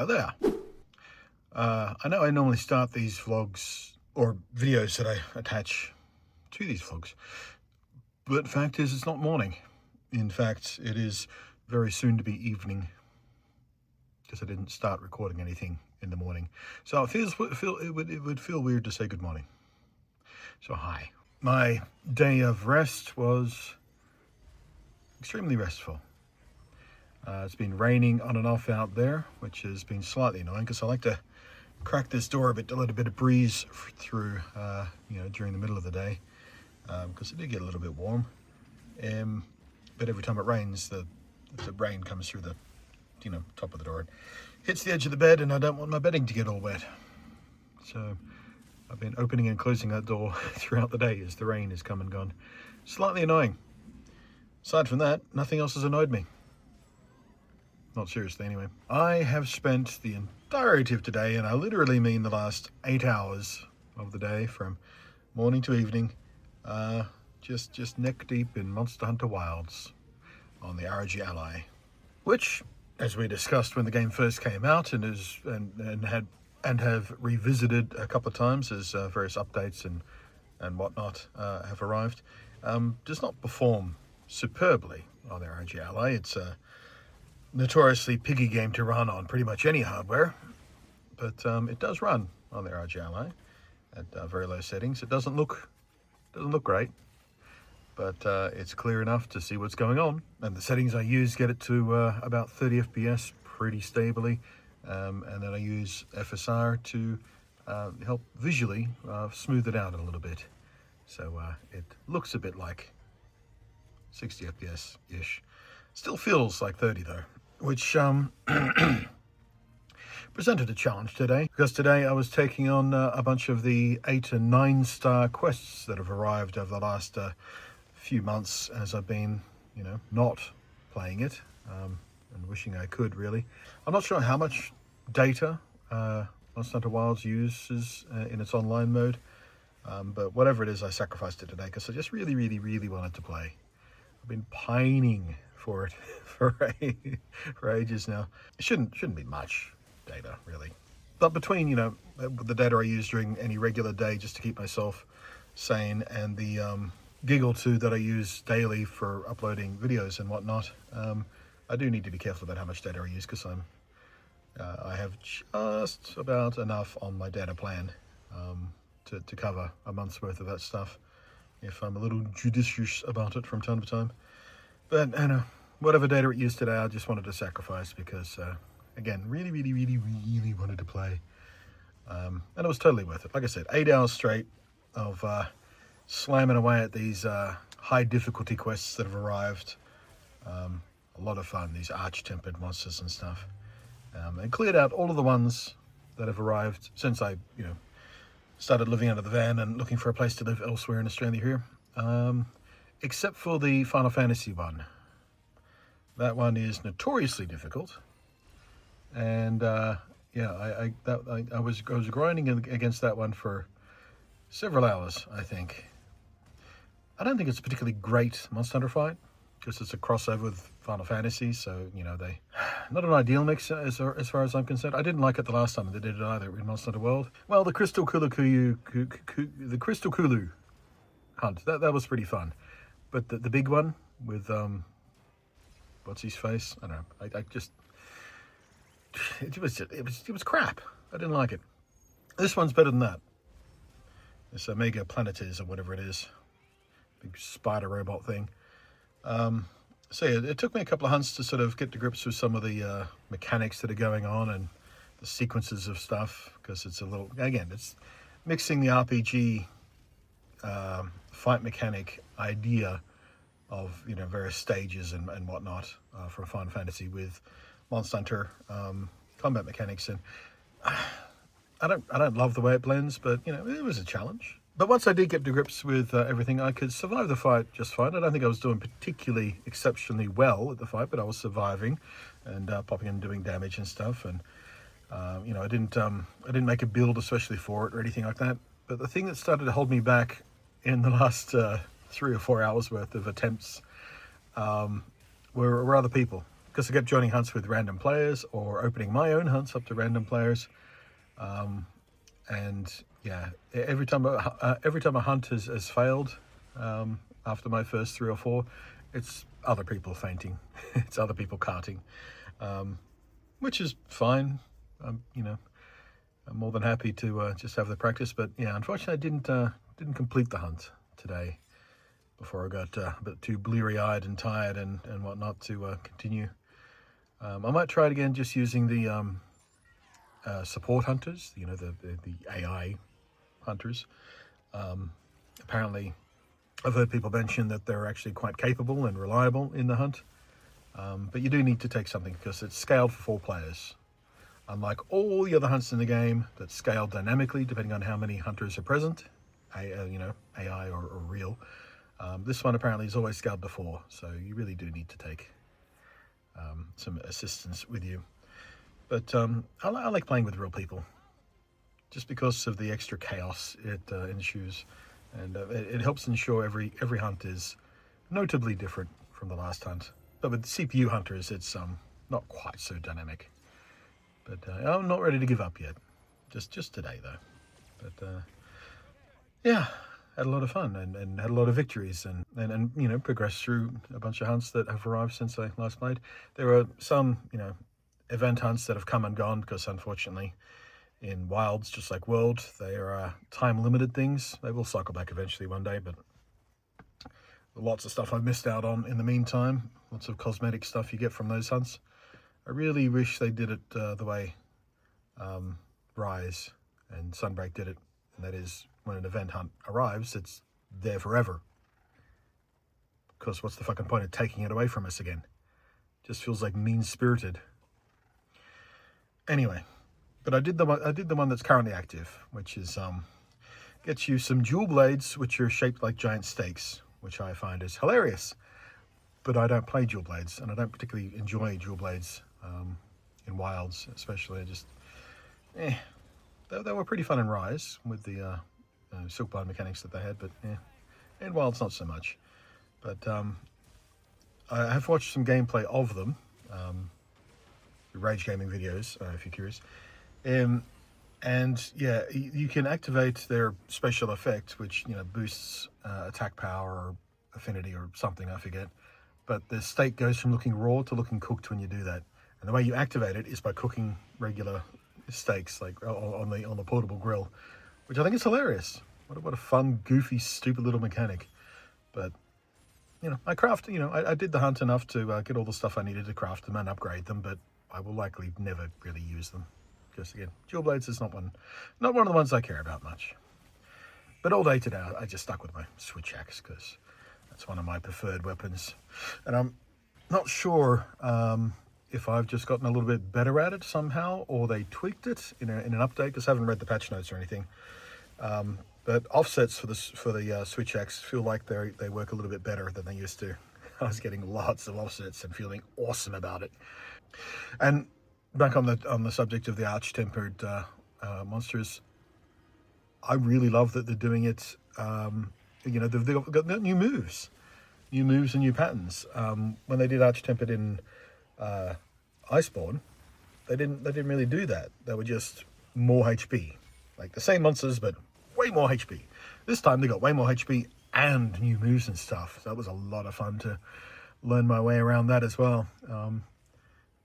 Hello there. I know I normally start these vlogs or videos that I attach to these vlogs, but fact is it's not morning. In fact, it is very soon to be evening because I didn't start recording anything in the morning. So it would feel weird to say good morning. So hi. My day of rest was extremely restful. It's been raining on and off out there, which has been slightly annoying because I like to crack this door a bit to let a bit of breeze through, during the middle of the day, because it did get a little bit warm. But every time it rains, the rain comes through the, top of the door. It hits the edge of the bed, and I don't want my bedding to get all wet. So I've been opening and closing that door throughout the day as the rain has come and gone. Slightly annoying. Aside from that, nothing else has annoyed me. Not seriously, anyway. I have spent the entirety of today, and I literally mean the last 8 hours of the day, from morning to evening, just neck deep in Monster Hunter Wilds on the ROG Ally, which, as we discussed when the game first came out, and have revisited a couple of times as various updates and whatnot have arrived, does not perform superbly on the ROG Ally. It's a notoriously piggy game to run on pretty much any hardware, but it does run on the ROG Ally at very low settings. It doesn't look great, but it's clear enough to see what's going on. And the settings I use get it to about 30 FPS pretty stably, and then I use FSR to help visually smooth it out a little bit, so it looks a bit like 60 FPS ish. Still feels like 30 though, which presented a challenge today, because today I was taking on a bunch of the 8 and 9 star quests that have arrived over the last few months as I've been, not playing it, and wishing I could, really. I'm not sure how much data Monster Hunter Wilds uses in its online mode, but whatever it is, I sacrificed it today because I just really, really, really wanted to play. I've been pining for it for ages now. It shouldn't be much data, really, but between the data I use during any regular day just to keep myself sane, and the gig or two that I use daily for uploading videos and whatnot, I do need to be careful about how much data I use, because I have just about enough on my data plan to cover a month's worth of that stuff, if I'm a little judicious about it from time to time. But whatever data it used today, I just wanted to sacrifice because, again, really, really, really, really wanted to play. And it was totally worth it. Like I said, 8 hours straight of slamming away at these high difficulty quests that have arrived. A lot of fun, these arch-tempered monsters and stuff. And cleared out all of the ones that have arrived since I, started living out of the van and looking for a place to live elsewhere in Australia here. Except for the Final Fantasy one. That one is notoriously difficult, and I was grinding against that one for several hours. I think. I don't think it's a particularly great Monster Hunter fight, because it's a crossover with Final Fantasy, so they not an ideal mix as far as I'm concerned. I didn't like it the last time they did it either in Monster Hunter World. Well, the Crystal Kulu hunt, that was pretty fun. But the big one with what's his face? I don't know. It was crap. I didn't like it. This one's better than that. This Omega Planetes or whatever it is, big spider robot thing. So yeah, it took me a couple of hunts to sort of get to grips with some of the mechanics that are going on and the sequences of stuff, because it's it's mixing the RPG fight mechanic idea of various stages and whatnot from Final Fantasy with Monster Hunter combat mechanics, and I don't love the way it blends, but it was a challenge. But once I did get to grips with everything, I could survive the fight just fine. I don't think I was doing particularly exceptionally well at the fight, but I was surviving and popping and doing damage and stuff. And I didn't make a build especially for it or anything like that. But the thing that started to hold me back in the last 3 or 4 hours worth of attempts were other people. because I kept joining hunts with random players or opening my own hunts up to random players. And yeah, every time a hunt has failed, after my first 3 or 4, it's other people fainting, it's other people carting, which is fine. You know, I'm more than happy to just have the practice. But yeah, unfortunately, I didn't complete the hunt today before I got a bit too bleary-eyed and tired and whatnot to continue. I might try it again, just using the support hunters, you know, the AI hunters. Apparently, I've heard people mention that they're actually quite capable and reliable in the hunt. But you do need to take something because it's scaled for 4 players. Unlike all the other hunts in the game that's scaled dynamically depending on how many hunters are present, you know, AI or real. This one apparently is always scaled to 4, so you really do need to take some assistance with you. But I like playing with real people, just because of the extra chaos it ensues, and it helps ensure every hunt is notably different from the last hunt. But with CPU hunters, it's not quite so dynamic. But I'm not ready to give up yet. Just today though. But yeah, had a lot of fun and had a lot of victories and you know, progressed through a bunch of hunts that have arrived since I last played. There are some, you know, event hunts that have come and gone because unfortunately in Wilds, just like World, they are time limited things. They will cycle back eventually one day, but lots of stuff I've missed out on in the meantime. Lots of cosmetic stuff you get from those hunts. I really wish they did it the way Rise and Sunbreak did it, and that is when an event hunt arrives, it's there forever. Because what's the fucking point of taking it away from us again? Just feels like mean-spirited. Anyway, but I did the one that's currently active, which is gets you some dual blades which are shaped like giant steaks, which I find is hilarious. But I don't play dual blades, and I don't particularly enjoy dual blades in Wilds, especially. I just, they were pretty fun in Rise with the silk bind mechanics that they had, but in Wilds not so much. But I have watched some gameplay of them, Rage Gaming videos, if you're curious. And yeah, you can activate their special effect, which, you know, boosts attack power or affinity or something, I forget. But the steak goes from looking raw to looking cooked when you do that. And the way you activate it is by cooking regular steaks, like on the portable grill, which I think is hilarious. What a fun, goofy, stupid little mechanic. But you know, I craft. You know, I did the hunt enough to get all the stuff I needed to craft them and upgrade them, but I will likely never really use them. Because again, dual blades is not one of the ones I care about much. But all day today, I just stuck with my switch axe because that's one of my preferred weapons, and I'm not sure if I've just gotten a little bit better at it somehow, or they tweaked it in an update, because I haven't read the patch notes or anything. But offsets for the switch axe feel like they work a little bit better than they used to. I was getting lots of offsets and feeling awesome about it. And back on the subject of the arch-tempered monsters, I really love that they're doing it. You know, they've got new moves and new patterns. When they did arch-tempered in Iceborne, they didn't really do that. They were just more HP, like the same monsters but way more HP. This time they got way more HP and new moves and stuff. So that was a lot of fun to learn my way around that as well.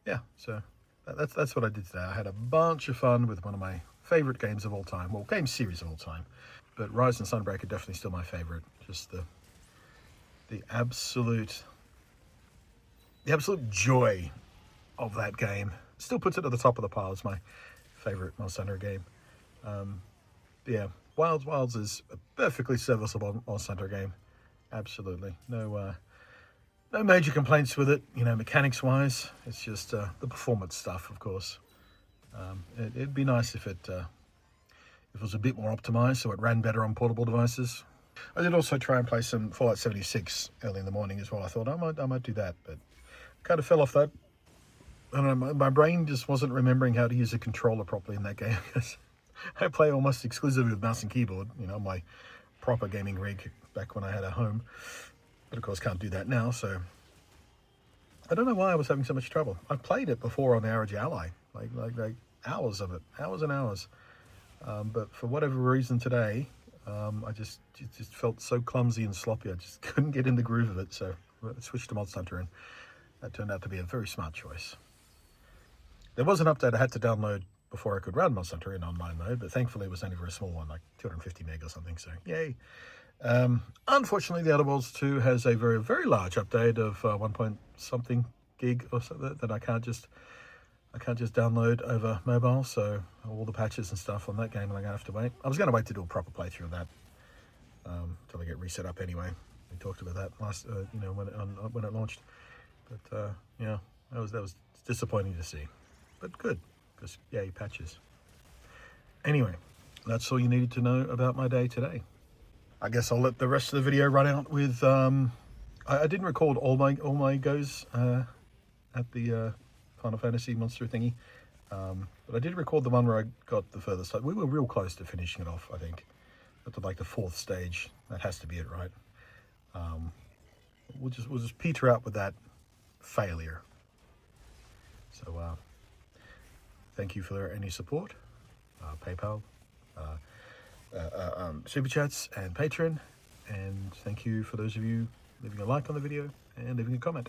Yeah, so that's what I did today. I had a bunch of fun with one of my favorite games of all time, well, game series of all time. But Rise and Sunbreak are definitely still my favorite. Just the absolute joy of that game still puts it at the top of the pile as my favorite Monster Hunter game. Yeah, Wilds is a perfectly serviceable Monster Hunter game. Absolutely, no major complaints with it. You know, mechanics wise, it's just the performance stuff, of course. It'd be nice if it was a bit more optimized, so it ran better on portable devices. I did also try and play some Fallout 76 early in the morning as well. I thought I might do that, but kind of fell off that. I don't know, my brain just wasn't remembering how to use a controller properly in that game, because I play almost exclusively with mouse and keyboard, you know, my proper gaming rig back when I had a home. But of course can't do that now, so I don't know why I was having so much trouble. I've played it before on the ROG Ally, like hours of it, hours and hours. But for whatever reason today, I just felt so clumsy and sloppy. I just couldn't get in the groove of it. So I switched to Monster Hunter, and that turned out to be a very smart choice. There was an update I had to download before I could run Monster Hunter in online mode, but thankfully it was only a very small one, like 250 meg or something. So yay. Unfortunately, the Outer Worlds 2 has a very, very large update of 1 point something gig or so that I can't just download over mobile. So all the patches and stuff on that game, I'm gonna have to wait. I was gonna wait to do a proper playthrough of that till I get reset up anyway. We talked about that last, when it launched. But yeah, that was disappointing to see, but good because yay patches. Anyway, that's all you needed to know about my day today. I guess I'll let the rest of the video run out with, I didn't record all my goes at the Final Fantasy monster thingy, but I did record the one where I got the furthest. We were real close to finishing it off, I think, up to like the 4th stage. That has to be it, right? We'll just peter out with that failure. So thank you for any support, PayPal, Super Chats and Patreon, and thank you for those of you leaving a like on the video and leaving a comment.